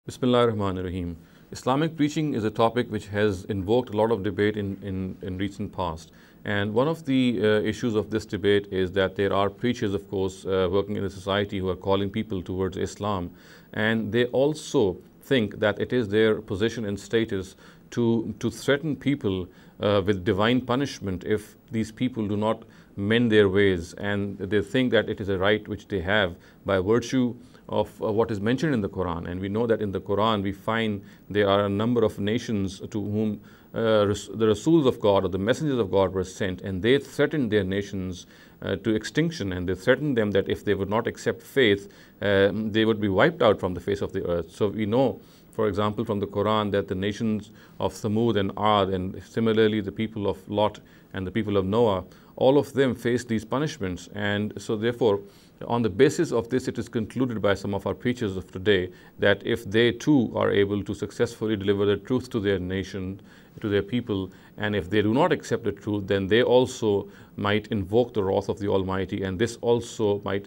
Bismillah ar-Rahman ar-Rahim. Islamic preaching is a topic which has invoked a lot of debate in recent past. And one of the issues of this debate is that there are preachers, of course, working in the society who are calling people towards Islam. And they also think that it is their position and status to threaten people with divine punishment if these people do not mend their ways. And they think that it is a right which they have by virtue of what is mentioned in the Quran. And we know that in the Quran we find there are a number of nations to whom the Rasuls of God or the messengers of God were sent, and they threatened their nations to extinction, and they threatened them that if they would not accept faith, they would be wiped out from the face of the earth. So we know, for example, from the Quran that the nations of Thamud and Ad, and similarly the people of Lot and the people of Noah, all of them faced these punishments. And so therefore, on the basis of this, it is concluded by some of our preachers of today that if they too are able to successfully deliver the truth to their nation, to their people, and if they do not accept the truth, then they also might invoke the wrath of the Almighty, and this also might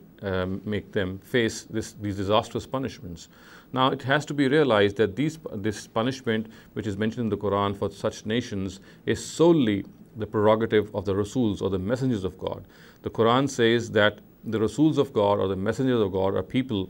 make them face these disastrous punishments. Now, it has to be realized that this punishment, which is mentioned in the Quran for such nations, is solely the prerogative of the Rasuls or the messengers of God. The Quran says that the Rasuls of God or the messengers of God are people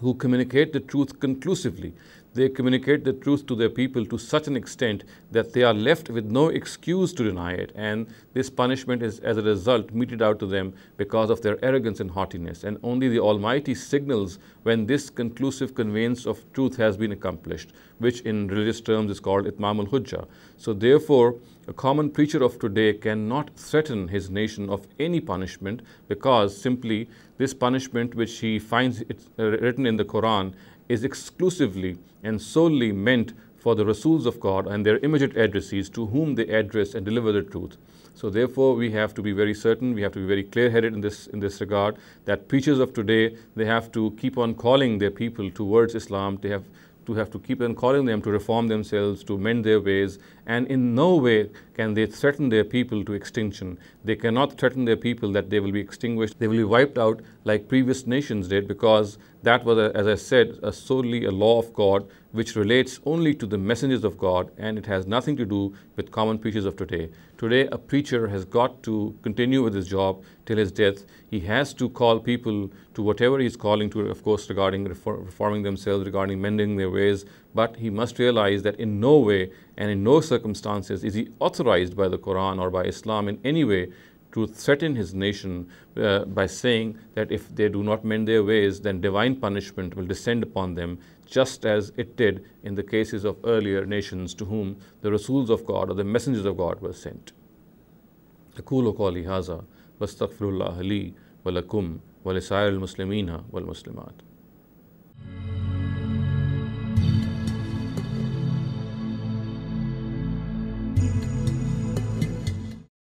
who communicate the truth conclusively. They communicate the truth to their people to such an extent that they are left with no excuse to deny it. And this punishment is, as a result, meted out to them because of their arrogance and haughtiness. And only the Almighty signals when this conclusive conveyance of truth has been accomplished, which in religious terms is called Itmam al-Hujjah. So therefore, a common preacher of today cannot threaten his nation of any punishment, because simply this punishment which he finds written in the Quran is exclusively and solely meant for the Rasuls of God and their immediate addressees to whom they address and deliver the truth. So therefore, we have to be very certain, we have to be very clear-headed in this regard, that preachers of today, they have to keep on calling their people towards Islam. They have to keep on calling them to reform themselves, to mend their ways, and in no way can they threaten their people to extinction. They cannot threaten their people that they will be extinguished, they will be wiped out like previous nations did, because that was, as I said, solely a law of God which relates only to the messengers of God, and it has nothing to do with common preachers of today. Today, a preacher has got to continue with his job till his death. He has to call people to whatever he is calling to, of course, regarding reforming themselves, regarding mending their ways, but he must realize that in no way and in no circumstances is he authorized by the Quran or by Islam in any way to threaten his nation by saying that if they do not mend their ways, then divine punishment will descend upon them, just as it did in the cases of earlier nations to whom the Rasuls of God or the messengers of God were sent. أقول قولي هذا واستغفر الله لي ولكم ولسائر المسلمين والمسلمات.